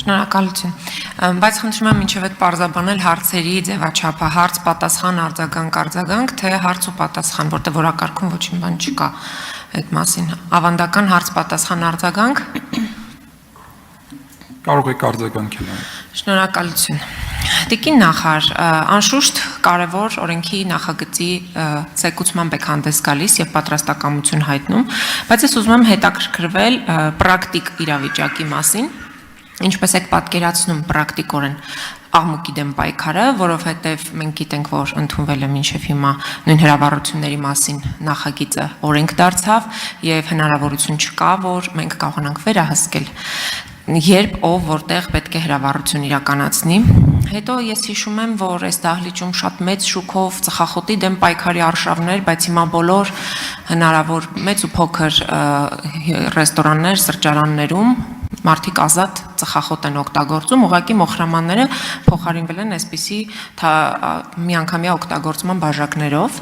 Շնորհակալություն, բայց խնդրում եմ մինչև այդ պարզաբանել հարցերի ձևաչափը, հարց պատասխան արձագանք, թե հարց ու պատասխան, որտեղ որակարգում ոչինչ բան չկա այդ մասին, ավանդական հարց պատասխան արձագանք։ Կարող եք արձագանքել։ Շնորհակալություն։ Տիկին նախարար, անշուշտ կարևոր օրենքի նախագծի ցեկուցման եք հանդես գալիս եւ պատրաստակամություն հայտնում, բայց ես ուզում եմ հետաքրքրվել պրակտիկ իրավիճակի մասին, ինչպես եք պատկերացնում պրակտիկորեն աղմուկի դեմ պայքարը, որովհետև մենք գիտենք, որ ընդունվել է մինչև հիմա նույն հրավառությունների մասին նախագիծը օրենք դարձավ եւ հնարավորություն չկա, որ մենք կարողանանք վերահսկել երբ ով որտեղ պետք է հրավառություն իրականացնի։ Հետո ես հիշում եմ, որ այս դահլիճում շատ մեծ շուկով ծխախոտի դեմ պայքարի արշավներ, բայց հիմա բոլոր հնարավոր մեծ ու փոքր ռեստորաններ, սրճարաններում մարդիկ ազատ ծխախոտ են օգտագործում, ուղղակի մոխրամանները փոխարինվել են այսպիսի միանգամյա օգտագործման բաժակներով։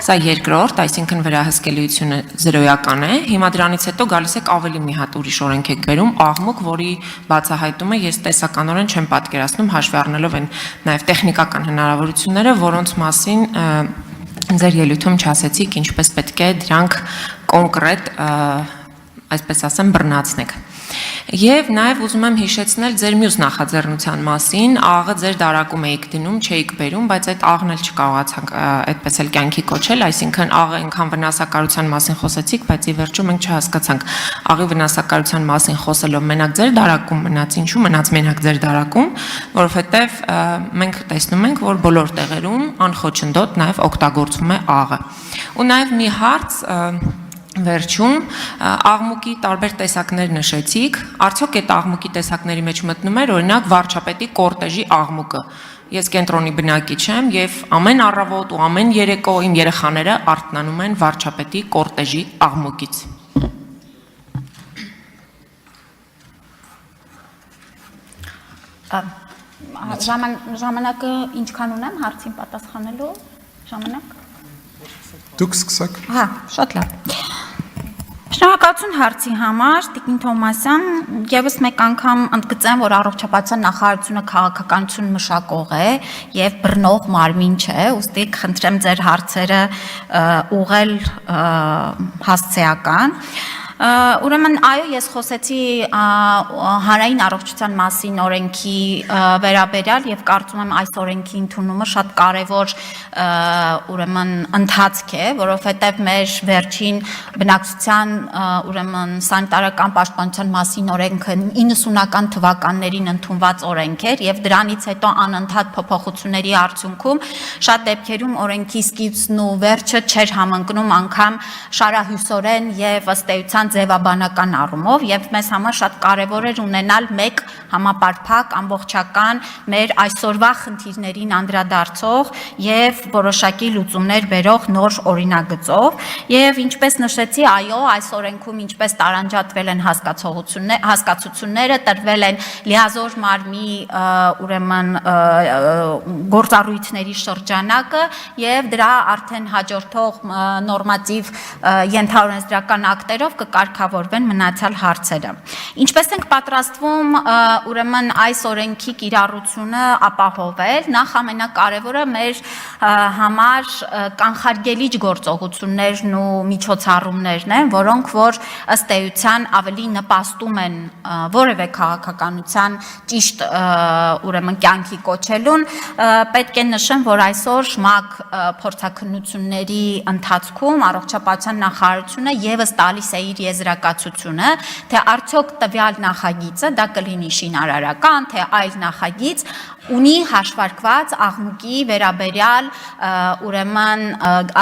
Սա երկրորդ, այսինքն վերահսկելիությունը զրոյական է։ Հիմա դրանից հետո գալիս եք ավելի մի հատ ուրիշ օրենք եք բերում, աղմուկ, որի բացահայտումը ես տեսականորեն չեմ պատկերացնում, հաշվի առնելով են նաև տեխնիկական հնարավորությունները, որոնց մասին ձեր ելույթում չասեցիք, ինչպես պետք է դրանք կոնկրետ, այսպես ասեմ, բռնացնեք։ Եվ նաև ուզում եմ հիշեցնել ձեր մյուս նախաձեռնության մասին, աղը ձեր դարակում էիք դնում, չէիք բերում, բայց այդ աղն էլ չկարողացանք այդպես էլ կյանքի կոչել, այսինքն աղը այնքան վնասակարության մասին խոսեցիք, բայց ի վերջո մենք չհասկացանք աղի վնասակարության մասին խոսելով մենակ ձեր դարակում մնաց, ինչու մնաց մենակ ձեր դարակում, որովհետև մենք տեսնում ենք, որ բոլոր տեղերում անխոչնդոտ նաև օգտագործվում է աղը։ Ու նաև մի հարց վերջում աղմուկի տարբեր տեսակներ նշեցիք, արդյոք այդ աղմուկի տեսակների մեջ մտնում էր օրինակ վարչապետի կորտեժի աղմուկը։ Ես կենտրոնի բնակիչ եմ եւ ամեն առավոտ ու ամեն երեկո իմ երեխաները արթնանում են վարչապետի կորտեժի աղմուկից։ Ժամանակը ինչքան ունեմ հարցին պատասխանելու ժամանակ։ Դուք սկսեք։ Հա, շատ լավ։ Շնորհակալություն հարցի համար, Տիկին Թոմասյան, եւս մեկ անգամ ընդգծեմ, որ առողջապահության նախարարությունը քաղաքականություն մշակող է եւ բռնող մարմին չէ, ուստի խնդրեմ ձեր հարցերը ուղղել հասցեական։ Ուրեմն այո, ես խոսեցի հանրային առողջության մասին օրենքի վերաբերյալ եւ կարծում եմ այս օրենքի ընդունումը շատ կարեւոր ուրեմն ընթացք է, որովհետեւ մեր վերջին բնակչության ուրեմն սանիտարական պաշտպանության մասին օրենքը 90-ական թվականներին ընդունված օրենք էր եւ դրանից հետո անընդհատ փոփոխությունների արդյունքում շատ դեպքերում օրենքի սկիզբն ու վերջը չէր համընկնում անգամ շարահյուսորեն եւ ըստ էության ձևաբանական առումով եւ մեզ համար շատ կարեւոր էր ունենալ մեկ համապարփակ ամբողջական մեր այսօրվա խնդիրներին անդրադարձող եւ որոշակի լուծումներ բերող նոր օրինագծով եւ ինչպես նշեցի, այո, այս օրենքում ինչպես տարանջատվել են հասկացությունները, տրվել են լիազոր մարմի ուրեմն գործառույթների շրջանակը եւ դրա արդեն հաջորդող նորմատիվ ենթաօրենսդրական ակտերով կարգավորվեն մնացյալ հարցերը։ Ինչպես ենք պատրաստվում ուրեմն այս օրենքի կիրառությունը ապահովել, նախ ամենակարևորը մեր համար կանխարգելիչ գործողություններն ու միջոցառումներն են, որոնք որ ըստ էության ավելի նպաստում են որևէ քաղաքականության ճիշտ ուրեմն կյանքի կոչելուն, պետք է նշեմ, որ այսօր ՄԱԿ փորձաքննությունների ընթացքում առողջապահության նախարարությունը եւս տալիս է իր եզրակացությունը, թե արդյոք տվյալ նախագիծը, դա կլինի շինարարական, թե այլ նախագիծ, ունի հաշվարկված աղմուկի վերաբերյալ ուրեմն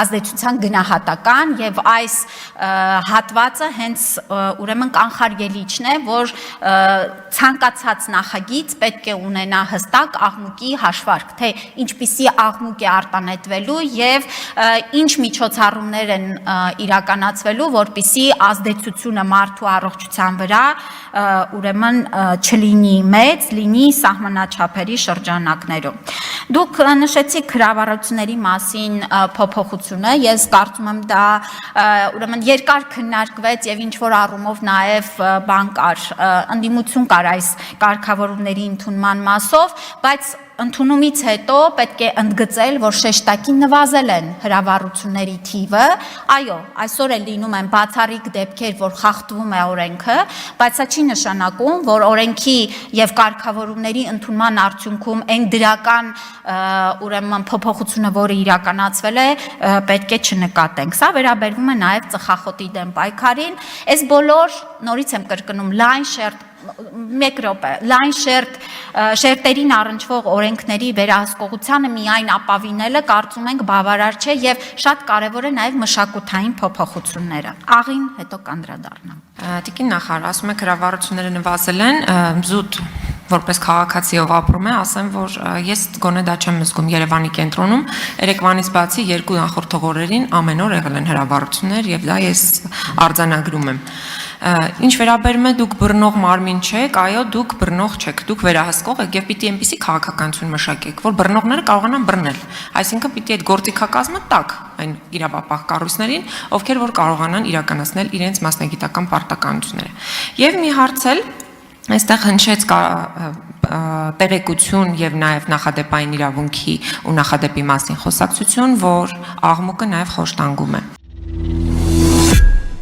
ազդեցության գնահատական եւ այս հատվածը հենց ուրեմն կանխարգելիչն է, որ ցանկացած նախագիծ պետք է ունենա հստակ աղմուկի հաշվարկ, թե ինչպիսի աղմուկ է արտանետվելու եւ ինչ միջոցառումներ են իրականացվելու, որպիսի ազդեցություն ազդեցությունը մարդու առողջության վրա ուրեմն չլինի մեծ, լինի սահմանաչափերի շրջանակներում։ Դուք նշեցիք հրավառությունների մասին փոփոխությունը, ես կարծում եմ դա ուրեմն երկար քննարկվեց եւ ինչ որ առումով նաեւ բան կար, ընդդիմություն կար այս կարգավորումների ընդունման մասով, բայց ընդունումից հետո պետք է ընդգծել, որ շեշտակի նվազել են հրավառությունների թիվը, այո, այսօր էլ լինում են բացառիկ դեպքեր, որ խախտվում է օրենքը, բայց սա չի նշանակում, որ օրենքի եւ կարգավորումների ընդունման արդյունքում այն դրական ուրեմն փոփոխությունը, որը իրականացվել է, պետք է չնկատենք։ Սա վերաբերվում է նաեւ ծխախոտի դեմ պայքարին, այս բոլոր, նորից եմ կրկնում, լայն շերտ մեկ րոպե, լայն շերտերին առնչվող օրենքների վերահսկողությանը միայն ապավինելը կարծում ենք բավարար չէ եւ շատ կարեւոր է նաեւ մշակութային փոփոխությունները։ Աղին հետո կանդրադառնամ։ Տիկին նախարար, ասում եք հրավառությունները նվազել են, զուտ որպես քաղաքացի ով ապրում է, ասեմ, որ ես գոնե դա չեմ զգում Երևանի կենտրոնում, երեկվանից բացի երկու նախորդող օրերին ամեն օր եղել են հրավառություններ եւ դա ես արձանագրում եմ։ Ինչ վերաբերում է դուք բռնող մարմին չեք, այո, դուք բռնող չեք, դուք վերահսկող եք եւ պիտի այնպիսի քաղաքականություն մշակեք, որ բռնողները կարողանան բռնել։ Այսինքն պիտի այդ գործիքակազմը տակ այն իրավապահ կառույցներին, ովքեր որ կարողանան իրականացնել իրենց մասնագիտական պարտականությունները։ Եվ մի հարց էլ այստեղ հնչեց տեղեկություն եւ նաեւ նախադեպային իրավունքի ու նախադեպի մասին խոսակցություն, որ աղմուկը նաեւ խոշտանգում է։